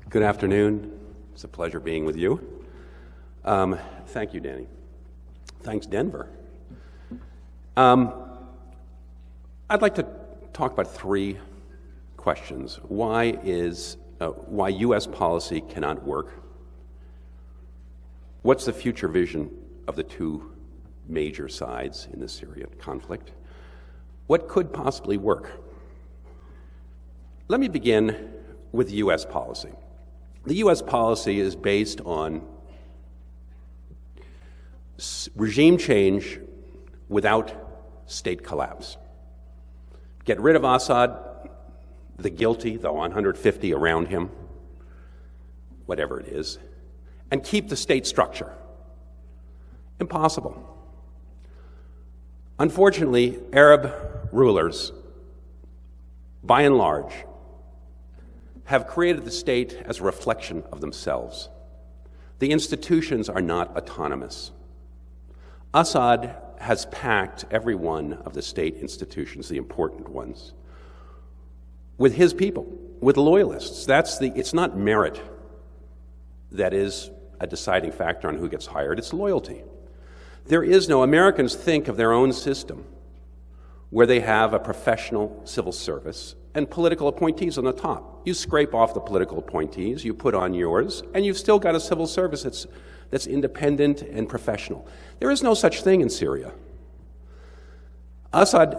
Good afternoon. It's a pleasure being with you. Thank you, Danny. Thanks, Denver. I'd like to talk about three questions. Why U.S. policy cannot work? What's the future vision of the two major sides in the Syrian conflict? What could possibly work? Let me begin with U.S. policy. The U.S. policy is based on regime change without state collapse. Get rid of Assad, the guilty, the 150 around him, whatever it is, and keep the state structure. Impossible. Unfortunately, Arab rulers, by and large, have created the state as a reflection of themselves. The institutions are not autonomous. Assad has packed every one of the state institutions, the important ones, with his people, with loyalists. It's not merit that is a deciding factor on who gets hired, it's loyalty. Americans think of their own system where they have a professional civil service and political appointees on the top. You scrape off the political appointees, you put on yours, and you've still got a civil service that's independent and professional. There is no such thing in Syria. Assad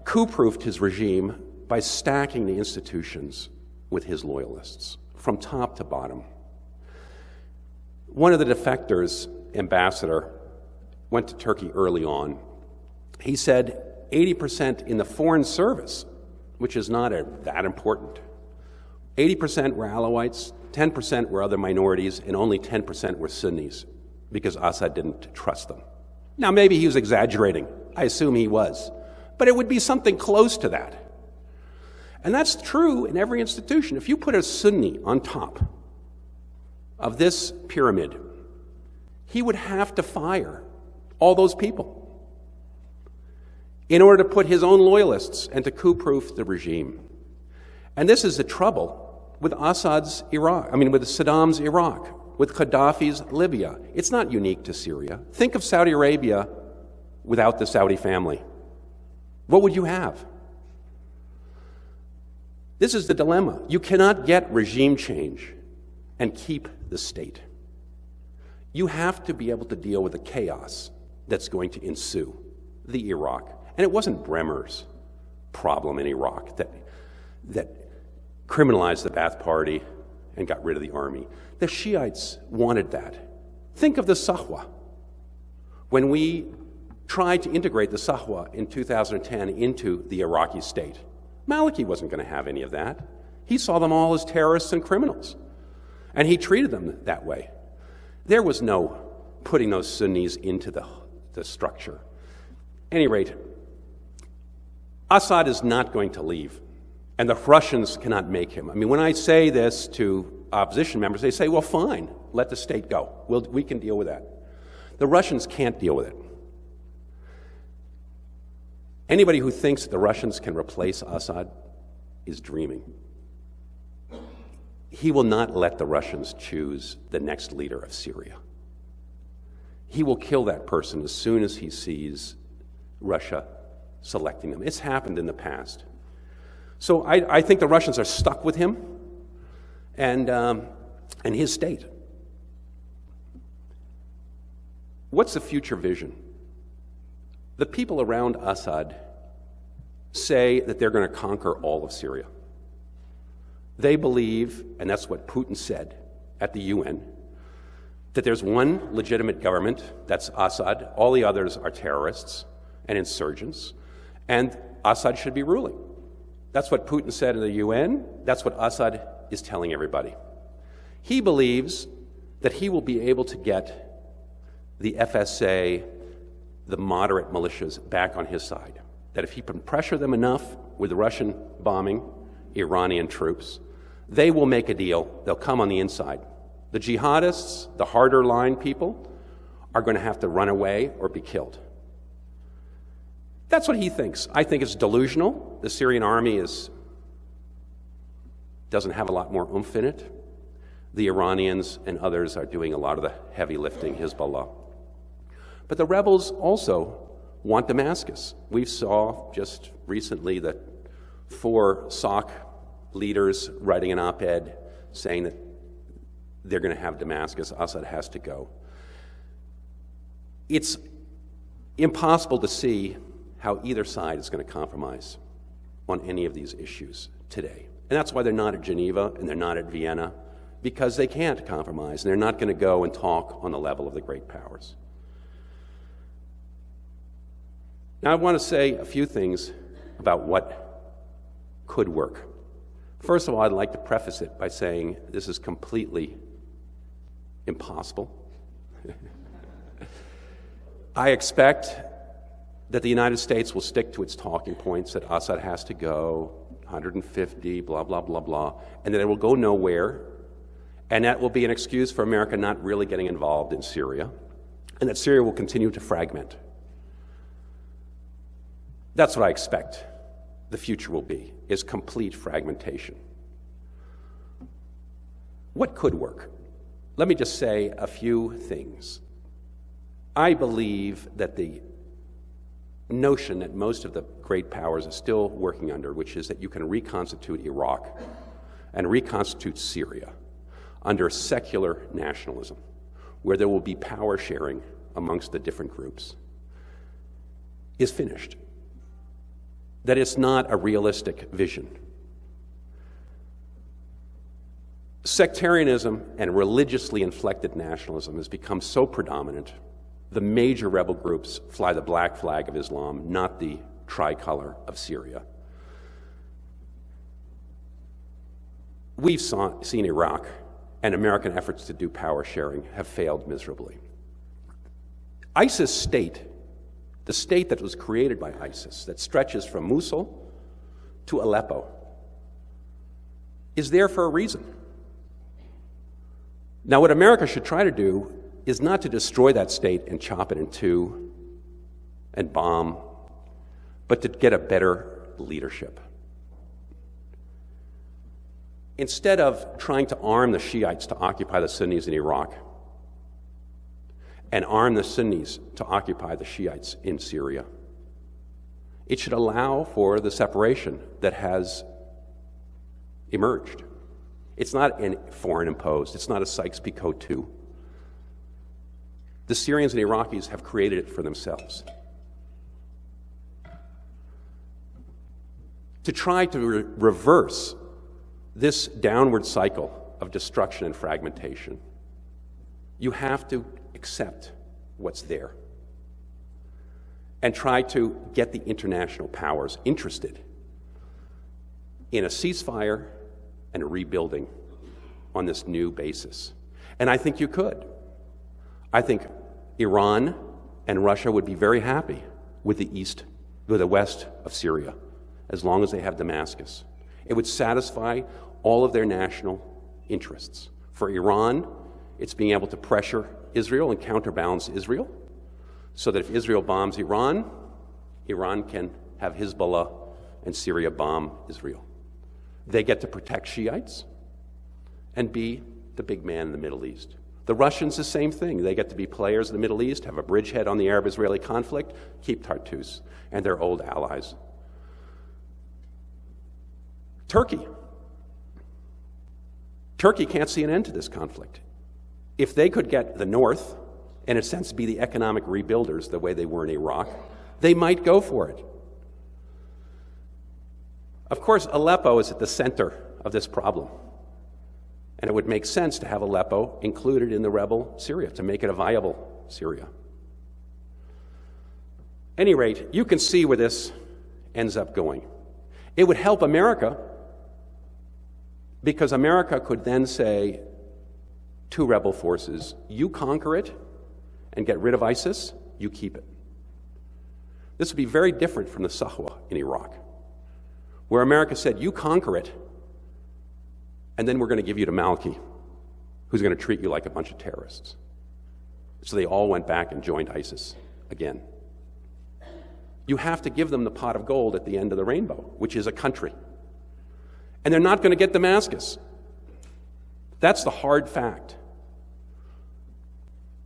coup-proofed his regime by stacking the institutions with his loyalists, from top to bottom. One of the defectors, ambassador, went to Turkey early on. He said 80% in the foreign service, which is not that important. 80% were Alawites, 10% were other minorities, and only 10% were Sunnis, because Assad didn't trust them. Now, maybe he was exaggerating. I assume he was. But it would be something close to that. And that's true in every institution. If you put a Sunni on top of this pyramid, he would have to fire all those people in order to put his own loyalists and to coup-proof the regime. And this is the trouble with Assad's Iraq, with Saddam's Iraq, with Gaddafi's Libya. It's not unique to Syria. Think of Saudi Arabia without the Saudi family. What would you have? This is the dilemma. You cannot get regime change and keep the state. You have to be able to deal with the chaos that's going to ensue, the Iraq. And it wasn't Bremer's problem in Iraq that criminalized the Ba'ath Party and got rid of the army. The Shiites wanted that. Think of the Sahwa. When we tried to integrate the Sahwa in 2010 into the Iraqi state, Maliki wasn't going to have any of that. He saw them all as terrorists and criminals, and he treated them that way. There was no putting those Sunnis into the structure. At any rate, Assad is not going to leave, and the Russians cannot make him. When I say this to opposition members, they say, well, fine, let the state go. We can deal with that. The Russians can't deal with it. Anybody who thinks that the Russians can replace Assad is dreaming. He will not let the Russians choose the next leader of Syria. He will kill that person as soon as he sees Russia selecting them. It's happened in the past. So I think the Russians are stuck with him and his state. What's the future vision? The people around Assad say that they're going to conquer all of Syria. They believe, and that's what Putin said at the UN, that there's one legitimate government, that's Assad. All the others are terrorists and insurgents, and Assad should be ruling. That's what Putin said in the UN. That's what Assad is telling everybody. He believes that he will be able to get the FSA, the moderate militias, back on his side. That if he can pressure them enough with the Russian bombing, Iranian troops, they will make a deal. They'll come on the inside. The jihadists, the harder line people, are going to have to run away or be killed. That's what he thinks. I think it's delusional. The Syrian army doesn't have a lot more oomph in it. The Iranians and others are doing a lot of the heavy lifting, Hezbollah. But the rebels also want Damascus. We saw just recently that 4 SOC leaders writing an op-ed saying that they're going to have Damascus. Assad has to go. It's impossible to see how either side is going to compromise on any of these issues today. And that's why they're not at Geneva and they're not at Vienna, because they can't compromise, and they're not going to go and talk on the level of the great powers. Now, I want to say a few things about what could work. First of all, I'd like to preface it by saying this is completely impossible. I expect that the United States will stick to its talking points, that Assad has to go, 150, blah, blah, blah, blah, and that it will go nowhere, and that will be an excuse for America not really getting involved in Syria, and that Syria will continue to fragment. That's what I expect the future will be, is complete fragmentation. What could work? Let me just say a few things. I believe that the notion that most of the great powers are still working under, which is that you can reconstitute Iraq and reconstitute Syria under secular nationalism, where there will be power sharing amongst the different groups, is finished. That it's not a realistic vision. Sectarianism and religiously inflected nationalism has become so predominant. The major rebel groups fly the black flag of Islam, not the tricolor of Syria. We've seen Iraq, and American efforts to do power sharing have failed miserably. ISIS state, the state that was created by ISIS, that stretches from Mosul to Aleppo, is there for a reason. Now, what America should try to do is not to destroy that state and chop it in two and bomb, but to get a better leadership. Instead of trying to arm the Shiites to occupy the Sunnis in Iraq and arm the Sunnis to occupy the Shiites in Syria, it should allow for the separation that has emerged. It's not foreign imposed. It's not a Sykes-Picot II. The Syrians and Iraqis have created it for themselves. To try to reverse this downward cycle of destruction and fragmentation, you have to accept what's there and try to get the international powers interested in a ceasefire and a rebuilding on this new basis. And I think you could. I think Iran and Russia would be very happy with the west of Syria, as long as they have Damascus. It would satisfy all of their national interests. For Iran, it's being able to pressure Israel and counterbalance Israel, so that if Israel bombs Iran, Iran can have Hezbollah and Syria bomb Israel. They get to protect Shiites and be the big man in the Middle East. The Russians, the same thing. They get to be players in the Middle East, have a bridgehead on the Arab-Israeli conflict, keep Tartus and their old allies. Turkey can't see an end to this conflict. If they could get the North, in a sense, be the economic rebuilders the way they were in Iraq, they might go for it. Of course, Aleppo is at the center of this problem. And it would make sense to have Aleppo included in the rebel Syria, to make it a viable Syria. At any rate, you can see where this ends up going. It would help America, because America could then say to rebel forces, you conquer it and get rid of ISIS, you keep it. This would be very different from the Sahwa in Iraq, where America said, you conquer it, and then we're going to give you to Maliki, who's going to treat you like a bunch of terrorists. So they all went back and joined ISIS again. You have to give them the pot of gold at the end of the rainbow, which is a country. And they're not going to get Damascus. That's the hard fact.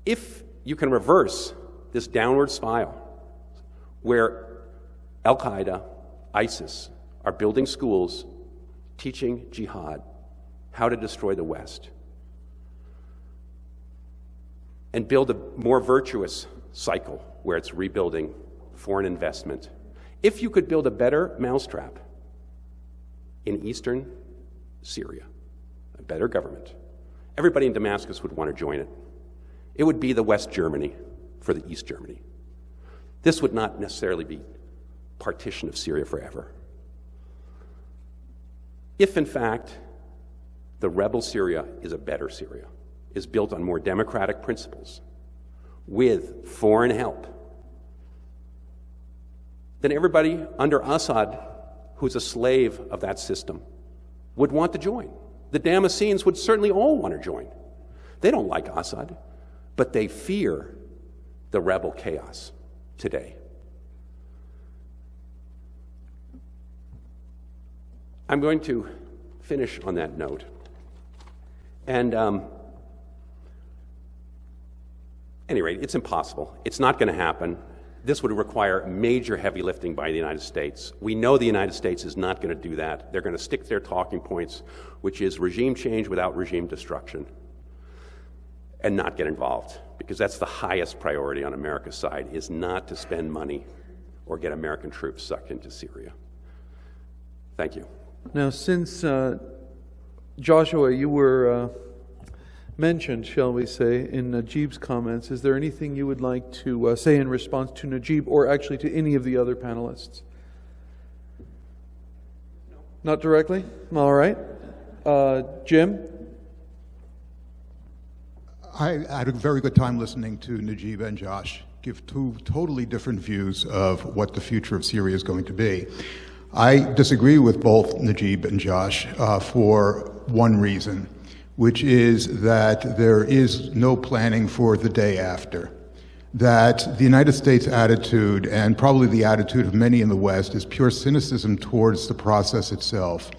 If you can reverse this downward spiral where Al-Qaeda, ISIS are building schools, teaching jihad, how to destroy the West, and build a more virtuous cycle where it's rebuilding foreign investment. If you could build a better mousetrap in eastern Syria, a better government, everybody in Damascus would want to join it. It would be the West Germany for the East Germany. This would not necessarily be partition of Syria forever. If, in fact, the rebel Syria is a better Syria, is built on more democratic principles, with foreign help, then everybody under Assad who's a slave of that system would want to join. The Damascenes would certainly all want to join. They don't like Assad, but they fear the rebel chaos today. I'm going to finish on that note. And at any rate, it's impossible. It's not going to happen. This would require major heavy lifting by the United States. We know the United States is not going to do that. They're going to stick to their talking points, which is regime change without regime destruction, and not get involved, because that's the highest priority on America's side, is not to spend money or get American troops sucked into Syria. Thank you. Now, since Joshua, you were mentioned, shall we say, in Najib's comments, is there anything you would like to say in response to Najib, or actually to any of the other panelists? No. Not directly? All right. Jim? I had a very good time listening to Najib and Josh give two totally different views of what the future of Syria is going to be. I disagree with both Najib and Josh for one reason, which is that there is no planning for the day after. That the United States attitude, and probably the attitude of many in the West, is pure cynicism towards the process itself.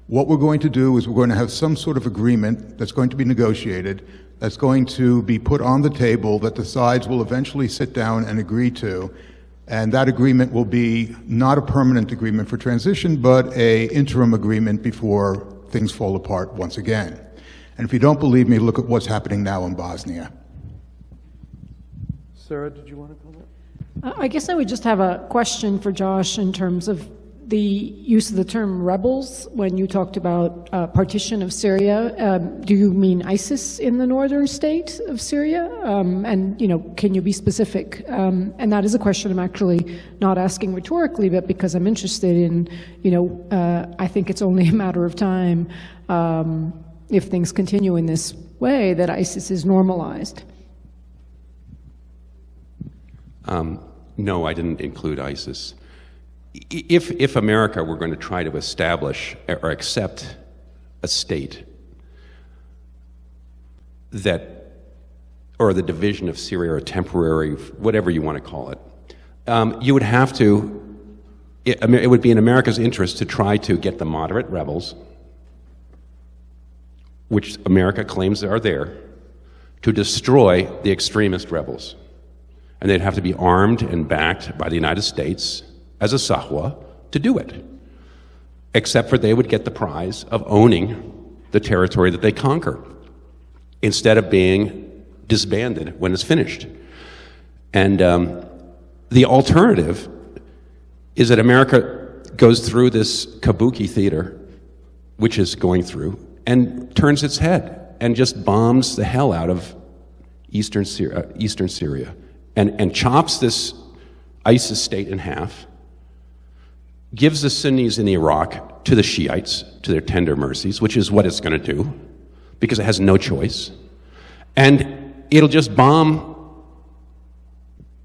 What we're going to do is we're going to have some sort of agreement that's going to be negotiated, that's going to be put on the table, that the sides will eventually sit down and agree to. And that agreement will be not a permanent agreement for transition, but an interim agreement before things fall apart once again. And if you don't believe me, look at what's happening now in Bosnia. Sarah, did you want to comment? I guess I would just have a question for Josh in terms of the use of the term rebels when you talked about partition of Syria. Do you mean ISIS in the northern state of Syria? And, can you be specific? And that is a question I'm actually not asking rhetorically, but because I'm interested in, I think it's only a matter of time if things continue in this way that ISIS is normalized. No, I didn't include ISIS. If America were going to try to establish or accept a state that, or the division of Syria, or temporary, whatever you want to call it, you would have to, it would be in America's interest to try to get the moderate rebels, which America claims are there, to destroy the extremist rebels. And they'd have to be armed and backed by the United States as a sahwa to do it, except for they would get the prize of owning the territory that they conquer instead of being disbanded when it's finished. And the alternative is that America goes through this kabuki theater, which is going through, and turns its head and just bombs the hell out of eastern Syria and chops this ISIS state in half, gives the Sunnis in Iraq to the Shiites, to their tender mercies, which is what it's going to do, because it has no choice. And it'll just bomb,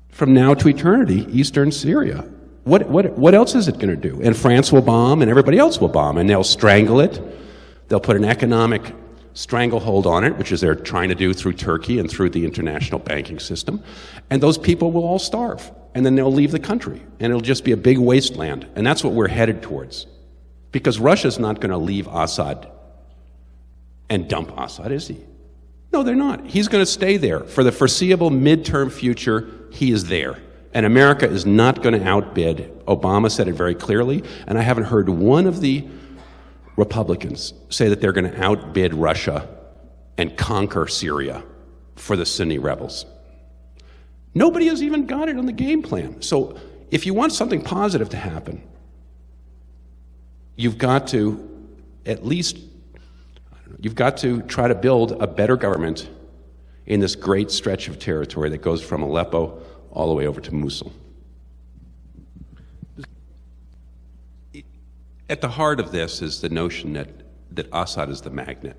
from now to eternity, eastern Syria. What else is it going to do? And France will bomb, and everybody else will bomb, and they'll strangle it. They'll put an economic stranglehold on it, which is they're trying to do through Turkey and through the international banking system. And those people will all starve. And then they'll leave the country, and it'll just be a big wasteland. And that's what we're headed towards. Because Russia's not going to leave Assad and dump Assad, is he? No, they're not. He's going to stay there. For the foreseeable midterm future, he is there. And America is not going to outbid. Obama said it very clearly, and I haven't heard one of the Republicans say that they're going to outbid Russia and conquer Syria for the Sunni rebels. Nobody has even got it on the game plan. So if you want something positive to happen, you've got to at least, you've got to try to build a better government in this great stretch of territory that goes from Aleppo all the way over to Mosul. At the heart of this is the notion that Assad is the magnet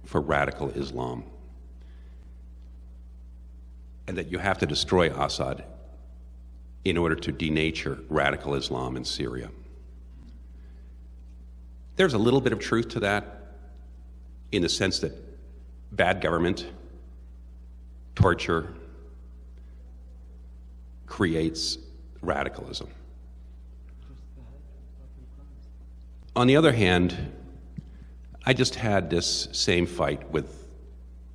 for radical Islam, and that you have to destroy Assad in order to denature radical Islam in Syria. There's a little bit of truth to that in the sense that bad government, torture, creates radicalism. On the other hand, I just had this same fight with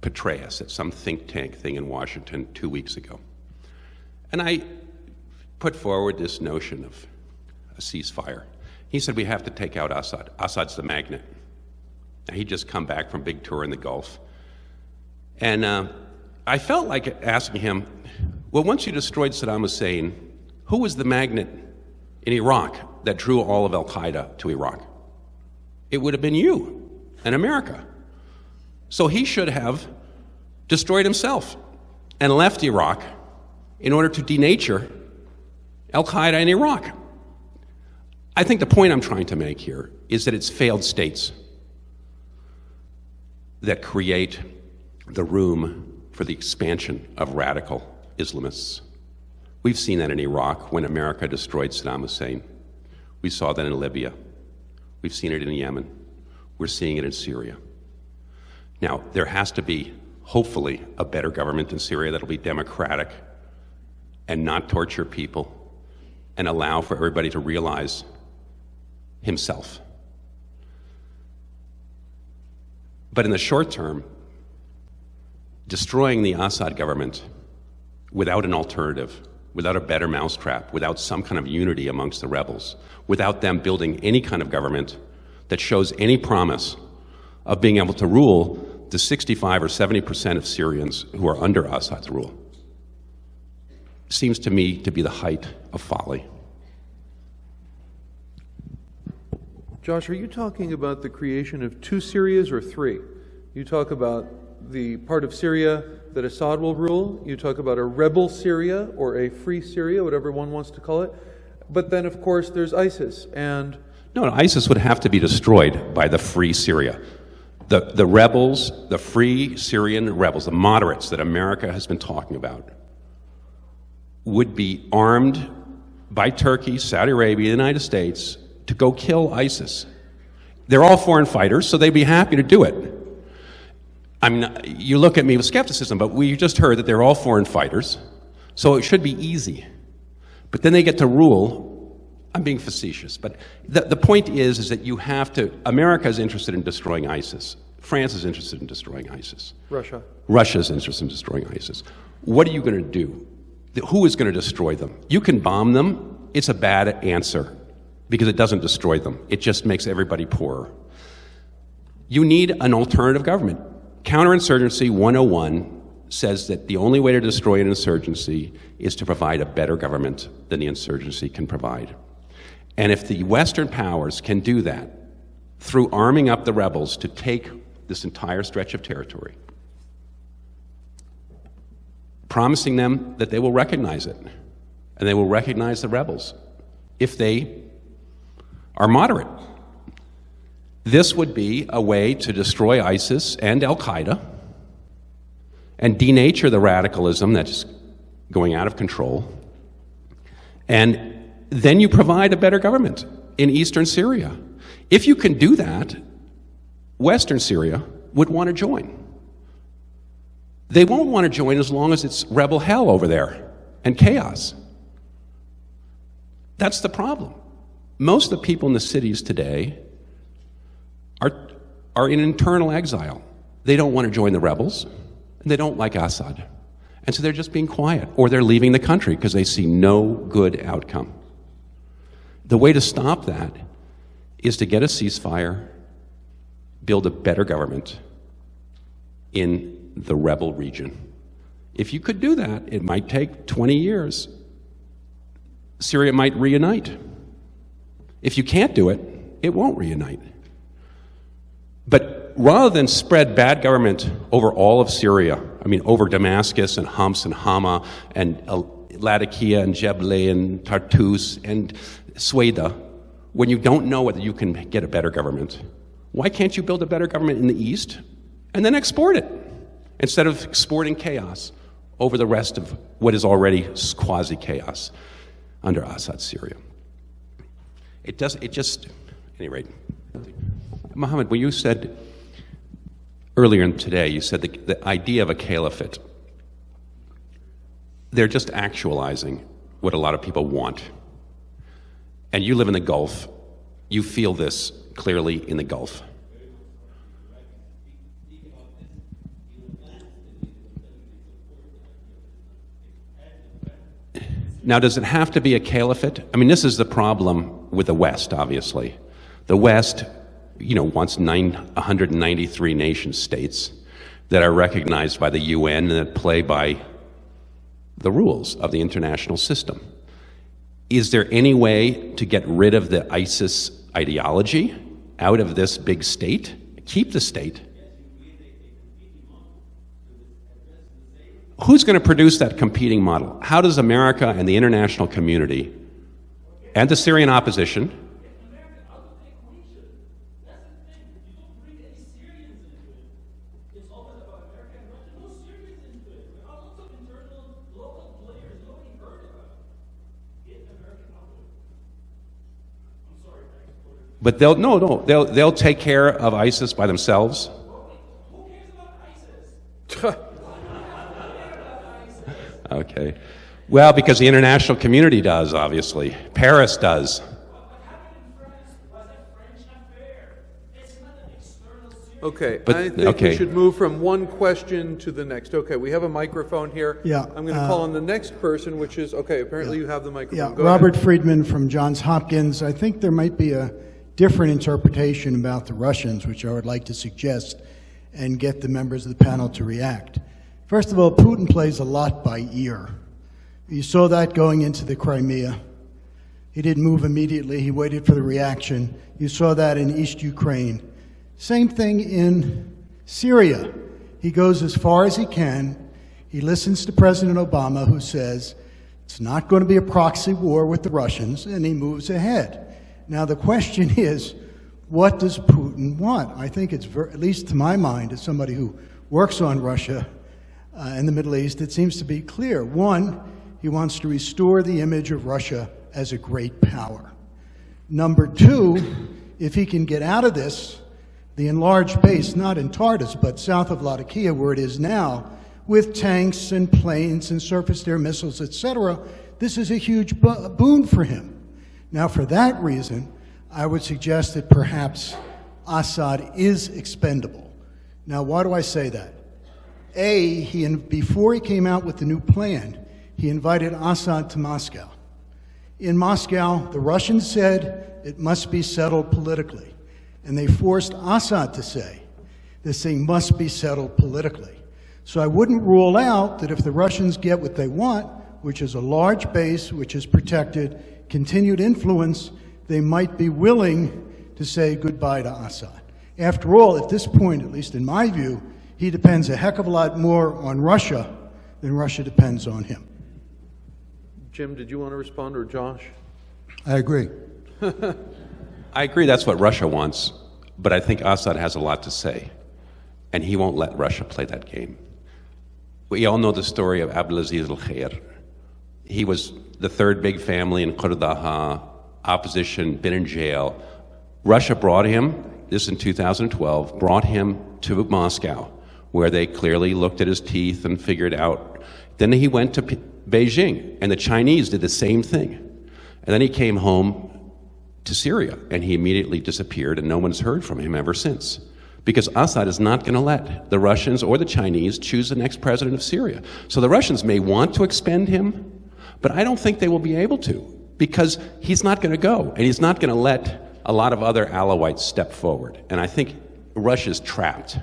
Petraeus at some think tank thing in Washington 2 weeks ago. And I put forward this notion of a ceasefire. He said, we have to take out Assad. Assad's the magnet. Now, he'd just come back from a big tour in the Gulf. And I felt like asking him, well, once you destroyed Saddam Hussein, who was the magnet in Iraq that drew all of al-Qaeda to Iraq? It would have been you and America. So he should have destroyed himself and left Iraq in order to denature al-Qaeda in Iraq. I think the point I'm trying to make here is that it's failed states that create the room for the expansion of radical Islamists. We've seen that in Iraq when America destroyed Saddam Hussein. We saw that in Libya. We've seen it in Yemen. We're seeing it in Syria. Now, there has to be, hopefully, a better government in Syria that'll be democratic and not torture people and allow for everybody to realize himself. But in the short term, destroying the Assad government without an alternative, without a better mousetrap, without some kind of unity amongst the rebels, without them building any kind of government that shows any promise of being able to rule the 65 or 70% of Syrians who are under Assad's rule, seems to me to be the height of folly. Josh, are you talking about the creation of two Syrias or three? You talk about the part of Syria that Assad will rule. You talk about a rebel Syria or a free Syria, whatever one wants to call it. But then, of course, there's ISIS. And no, ISIS would have to be destroyed by the free Syria. The rebels, the free Syrian rebels, the moderates that America has been talking about, would be armed by Turkey, Saudi Arabia, the United States to go kill ISIS. They're all foreign fighters, so they'd be happy to do it. I mean, you look at me with skepticism, but we just heard that they're all foreign fighters, so it should be easy. But then they get to rule. I'm being facetious, but the point is that you have to, America is interested in destroying ISIS. France is interested in destroying ISIS. Russia is interested in destroying ISIS. What are you going to do? Who is going to destroy them? You can bomb them. It's a bad answer because it doesn't destroy them. It just makes everybody poorer. You need an alternative government. Counterinsurgency 101 says that the only way to destroy an insurgency is to provide a better government than the insurgency can provide. And if the Western powers can do that through arming up the rebels to take this entire stretch of territory, promising them that they will recognize it, and they will recognize the rebels if they are moderate. This would be a way to destroy ISIS and Al-Qaeda and denature the radicalism that's going out of control. And then you provide a better government in eastern Syria. If you can do that, Western Syria would want to join. They won't want to join as long as it's rebel hell over there and chaos. That's the problem. Most of the people in the cities today are in internal exile. They don't want to join the rebels, and they don't like Assad. And so they're just being quiet, or they're leaving the country because they see no good outcome. The way to stop that is to get a ceasefire, build a better government in the rebel region. If you could do that, it might take 20 years. Syria might reunite. If you can't do it, it won't reunite. But rather than spread bad government over all of Syria, I mean over Damascus and Homs and Hama and Latakia and Jeble and Tartus and Sueda, when you don't know whether you can get a better government, why can't you build a better government in the east and then export it instead of exporting chaos over the rest of what is already quasi-chaos under Assad's Syria? At any rate, Mohammed, when you said earlier today, you said the idea of a caliphate, they're just actualizing what a lot of people want. And you live in the Gulf, you feel this clearly in the Gulf. Now, does it have to be a caliphate? I mean, this is the problem with the West, obviously. The West, wants 193 nation states that are recognized by the UN and that play by the rules of the international system. Is there any way to get rid of the ISIS ideology out of this big state? Keep the state. Who's going to produce that competing model? How does America and the international community and the Syrian opposition But they'll take care of ISIS by themselves. Who cares about ISIS? Okay. Well, because the international community does, obviously. Paris does. What happened in France was a French affair. It's not an external Syrian. Okay, But- I think okay. we should move from one question to the next. Okay, we have a microphone here. Yeah, I'm going to call on the next person, which is, okay, apparently you have the microphone. Yeah, Go Robert ahead. Friedman from Johns Hopkins. I think there might be a different interpretation about the Russians, which I would like to suggest and get the members of the panel to react. First of all, Putin plays a lot by ear. You saw that going into the Crimea. He didn't move immediately. He waited for the reaction. You saw that in East Ukraine. Same thing in Syria. He goes as far as he can. He listens to President Obama, who says it's not going to be a proxy war with the Russians, and he moves ahead. Now, the question is, what does Putin want? I think it's, at least to my mind, as somebody who works on Russia and the Middle East, it seems to be clear. One, he wants to restore the image of Russia as a great power. Number two, if he can get out of this, the enlarged base, not in Tartus, but south of Latakia, where it is now, with tanks and planes and surface-to-air missiles, etc., this is a huge boon for him. Now, for that reason, I would suggest that perhaps Assad is expendable. Now, why do I say that? Before he came out with the new plan, he invited Assad to Moscow. In Moscow, the Russians said it must be settled politically, and they forced Assad to say this thing must be settled politically. So I wouldn't rule out that if the Russians get what they want, which is a large base, which is protected, continued influence, they might be willing to say goodbye to Assad. After all, at this point, at least in my view, he depends a heck of a lot more on Russia than Russia depends on him. Jim, did you want to respond, or Josh? I agree. I agree that's what Russia wants, but I think Assad has a lot to say, and he won't let Russia play that game. We all know the story of Abdulaziz al-Khair. He was the third big family in Qurdaha, opposition, been in jail. Russia brought him, this in 2012, brought him to Moscow, where they clearly looked at his teeth and figured out. Then he went to Beijing, and the Chinese did the same thing. And then he came home to Syria, and he immediately disappeared, and no one's heard from him ever since. because Assad is not going to let the Russians or the Chinese choose the next president of Syria. So the Russians may want to expend him, but I don't think they will be able to, because he's not going to go, and he's not going to let a lot of other Alawites step forward. And I think Russia's trapped,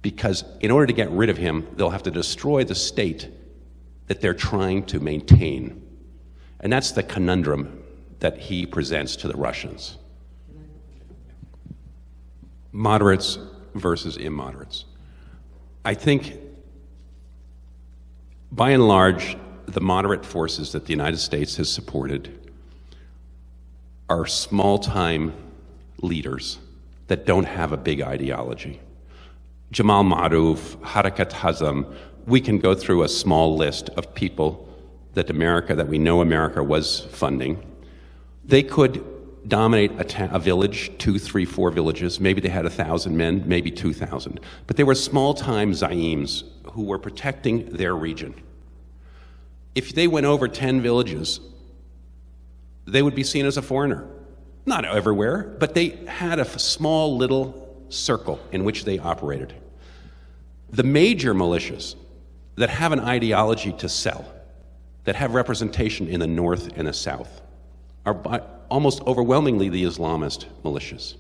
because in order to get rid of him, they'll have to destroy the state that they're trying to maintain. And that's the conundrum that he presents to the Russians. Moderates versus immoderates. I think, by and large, the moderate forces that the United States has supported are small-time leaders that don't have a big ideology. Jamal Maruf, Harakat Hazm, we can go through a small list of people that we know America was funding. They could dominate a village, 2, 3, 4 villages. Maybe they had 1,000 men, maybe 2,000. But they were small-time zaims who were protecting their region. If they went over 10 villages, they would be seen as a foreigner. Not everywhere, but they had a small little circle in which they operated. The major militias that have an ideology to sell, that have representation in the north and the south, are almost overwhelmingly the Islamist militias.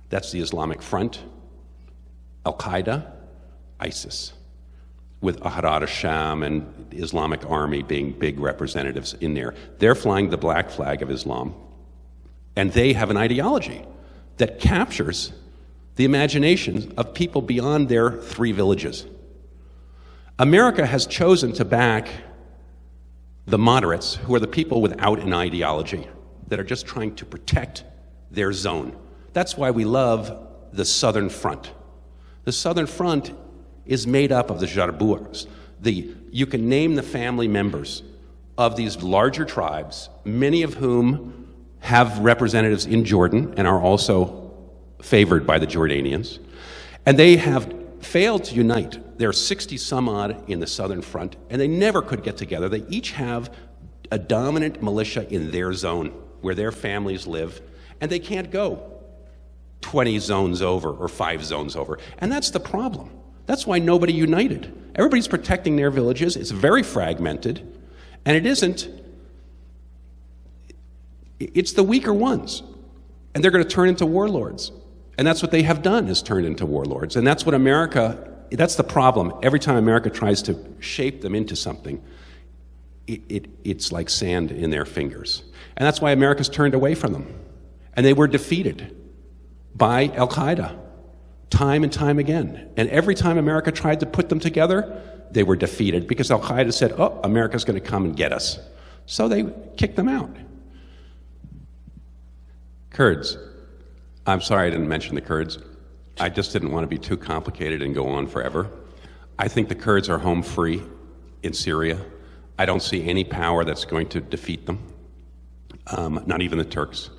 That's the Islamic Front, Al-Qaeda, ISIS, with Ahrar al-Sham and the Islamic Army being big representatives in there. They're flying the black flag of Islam, and they have an ideology that captures the imaginations of people beyond their 3 villages. America has chosen to back the moderates, who are the people without an ideology, that are just trying to protect their zone. That's why we love the Southern Front. The Southern Front is made up of the Jarbours. You can name the family members of these larger tribes, many of whom have representatives in Jordan and are also favored by the Jordanians. And they have failed to unite. There are 60 some odd in the Southern Front, and they never could get together. They each have a dominant militia in their zone where their families live, and they can't go 20 zones over or 5 zones over. And that's the problem. That's why nobody united. Everybody's protecting their villages. It's very fragmented, and it isn't. It's the weaker ones, and they're going to turn into warlords. And that's what they have done, is turned into warlords. And that's what that's the problem. Every time America tries to shape them into something, it's like sand in their fingers. And that's why America's turned away from them. And they were defeated by Al-Qaeda time and time again. And every time America tried to put them together, they were defeated because Al-Qaeda said, oh, America's going to come and get us. So they kicked them out. Kurds. I'm sorry I didn't mention the Kurds. I just didn't want to be too complicated and go on forever. I think the Kurds are home free in Syria. I don't see any power that's going to defeat them, not even the Turks.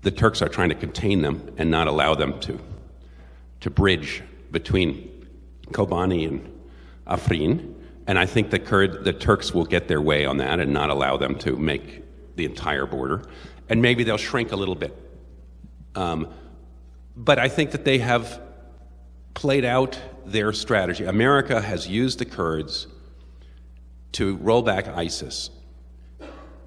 The Turks are trying to contain them and not allow them to bridge between Kobani and Afrin. And I think the Turks will get their way on that and not allow them to make the entire border. And maybe they'll shrink a little bit. But I think that they have played out their strategy. America has used the Kurds to roll back ISIS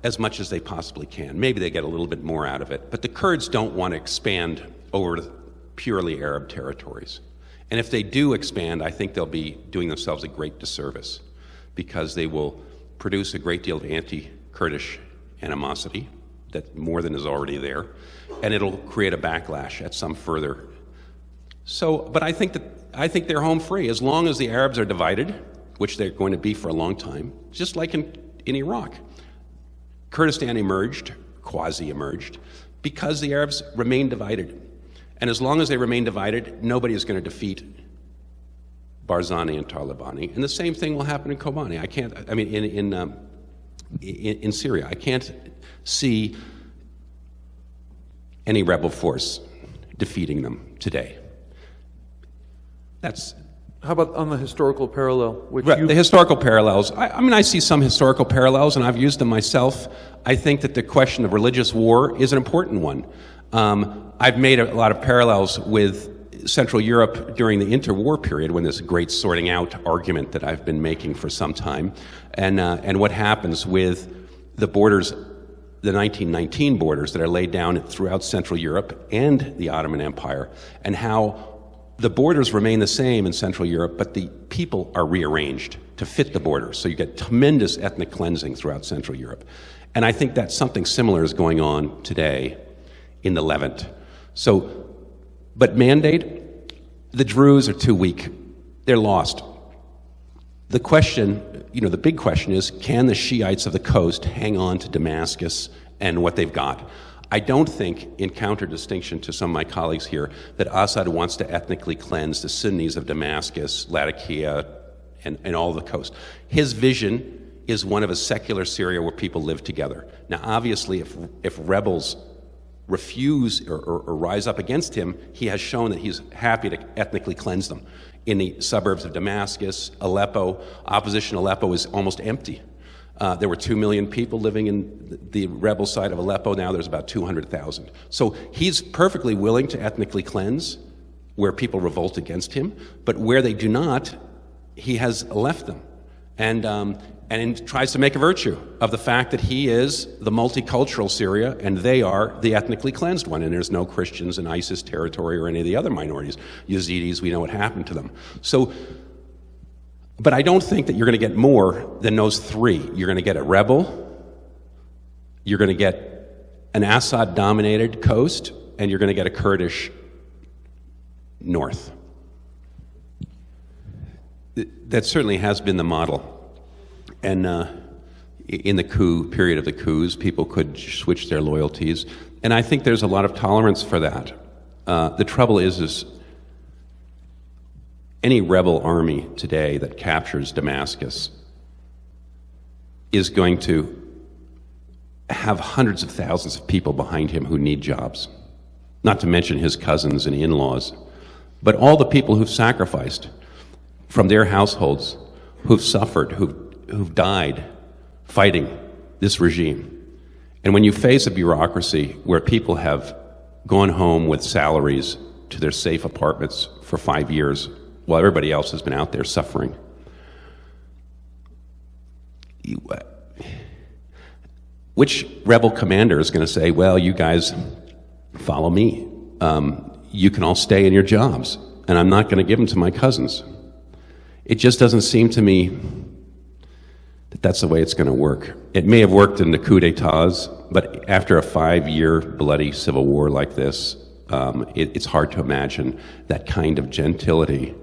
as much as they possibly can. Maybe they get a little bit more out of it. But the Kurds don't want to expand over to purely Arab territories. And if they do expand, I think they'll be doing themselves a great disservice, because they will produce a great deal of anti-Kurdish animosity that more than is already there, and it'll create a backlash at some further. But I think they're home free as long as the Arabs are divided, which they're going to be for a long time, just like in Iraq. Kurdistan emerged, quasi-emerged, because the Arabs remained divided. And as long as they remain divided, nobody is going to defeat Barzani and Talabani. And the same thing will happen in Kobani. In Syria. I can't see any rebel force defeating them today. How about on the historical parallel? The historical parallels. I see some historical parallels, and I've used them myself. I think that the question of religious war is an important one. I've made a lot of parallels with Central Europe during the interwar period, when this great sorting out argument that I've been making for some time, and what happens with the borders, the 1919 borders that are laid down throughout Central Europe and the Ottoman Empire, and how the borders remain the same in Central Europe, but the people are rearranged to fit the borders. So you get tremendous ethnic cleansing throughout Central Europe. And I think that something similar is going on today in the Levant. So, but mandate, the Druze are too weak. They're lost. The question, the big question is, can the Shiites of the coast hang on to Damascus and what they've got? I don't think, in counter-distinction to some of my colleagues here, that Assad wants to ethnically cleanse the Sunnis of Damascus, Latakia, and all the coast. His vision is one of a secular Syria where people live together. Now, obviously, if rebels refuse or rise up against him, he has shown that he's happy to ethnically cleanse them. In the suburbs of Damascus, Aleppo, opposition Aleppo is almost empty. There were 2 million people living in the rebel side of Aleppo. Now there's about 200,000. So he's perfectly willing to ethnically cleanse where people revolt against him, but where they do not, he has left them. And tries to make a virtue of the fact that he is the multicultural Syria and they are the ethnically cleansed one, and there's no Christians in ISIS territory or any of the other minorities. Yazidis, we know what happened to them. So, but I don't think that you're going to get more than those three. You're going to get a rebel, you're going to get an Assad-dominated coast, and you're going to get a Kurdish north. That certainly has been the model. And in the period of the coups, people could switch their loyalties. And I think there's a lot of tolerance for that. The trouble is any rebel army today that captures Damascus is going to have hundreds of thousands of people behind him who need jobs, not to mention his cousins and in-laws. But all the people who've sacrificed from their households, who've suffered, who've died fighting this regime. And when you face a bureaucracy where people have gone home with salaries to their safe apartments for 5 years while everybody else has been out there suffering, which rebel commander is going to say, well, you guys follow me. You can all stay in your jobs, and I'm not going to give them to my cousins. It just doesn't seem to me that that's the way it's going to work. It may have worked in the coup d'etats, but after a 5-year bloody civil war like this, it's hard to imagine that kind of gentility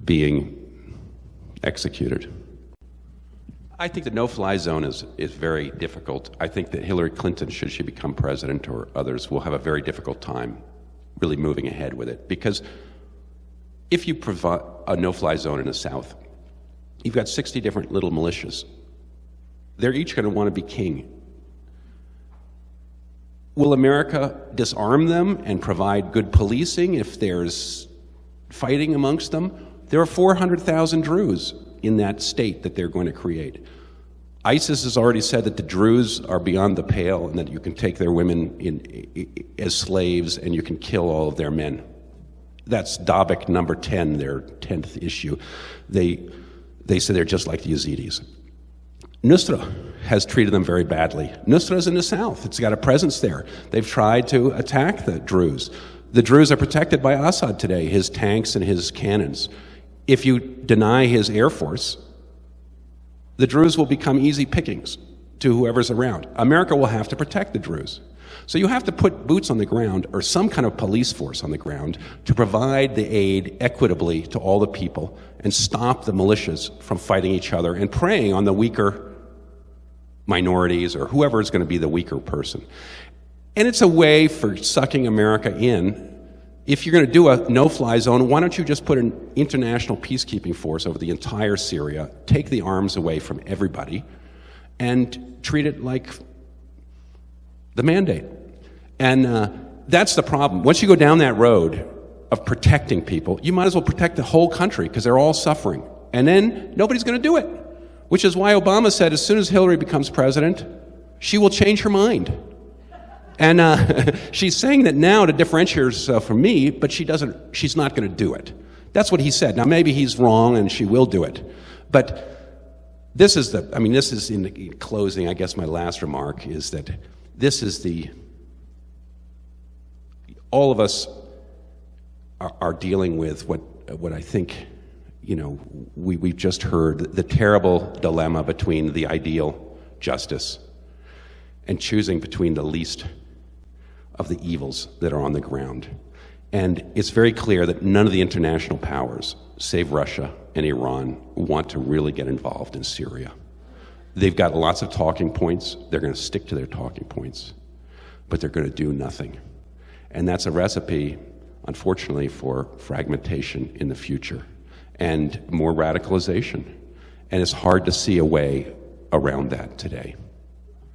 being executed. I think the no-fly zone is very difficult. I think that Hillary Clinton, should she become president, or others, will have a very difficult time really moving ahead with it. Because if you provide a no-fly zone in the South, you've got 60 different little militias. They're each going to want to be king. Will America disarm them and provide good policing if there's fighting amongst them? There are 400,000 Druze in that state that they're going to create. ISIS has already said that the Druze are beyond the pale and that you can take their women as slaves and you can kill all of their men. That's Dabak number 10, their 10th issue. They say they're just like the Yazidis. Nusra has treated them very badly. Nusra's in the south. It's got a presence there. They've tried to attack the Druze. The Druze are protected by Assad today, his tanks and his cannons. If you deny his air force, the Druze will become easy pickings to whoever's around. America will have to protect the Druze. So you have to put boots on the ground or some kind of police force on the ground to provide the aid equitably to all the people and stop the militias from fighting each other and preying on the weaker minorities or whoever is going to be the weaker person. And it's a way for sucking America in. If you're going to do a no-fly zone, why don't you just put an international peacekeeping force over the entire Syria, take the arms away from everybody, and treat it like the mandate. And that's the problem. Once you go down that road of protecting people, you might as well protect the whole country because they're all suffering. And then nobody's going to do it, which is why Obama said as soon as Hillary becomes president, she will change her mind. And she's saying that now to differentiate herself from me, but she's not going to do it. That's what he said. Now, maybe he's wrong and she will do it. But this is in the closing, I guess my last remark is that this is all of us are dealing with what I think, we've just heard, the terrible dilemma between the ideal justice and choosing between the least of the evils that are on the ground. And it's very clear that none of the international powers, save Russia and Iran, want to really get involved in Syria. They've got lots of talking points. They're going to stick to their talking points, but they're going to do nothing. And that's a recipe, unfortunately, for fragmentation in the future and more radicalization. And it's hard to see a way around that today.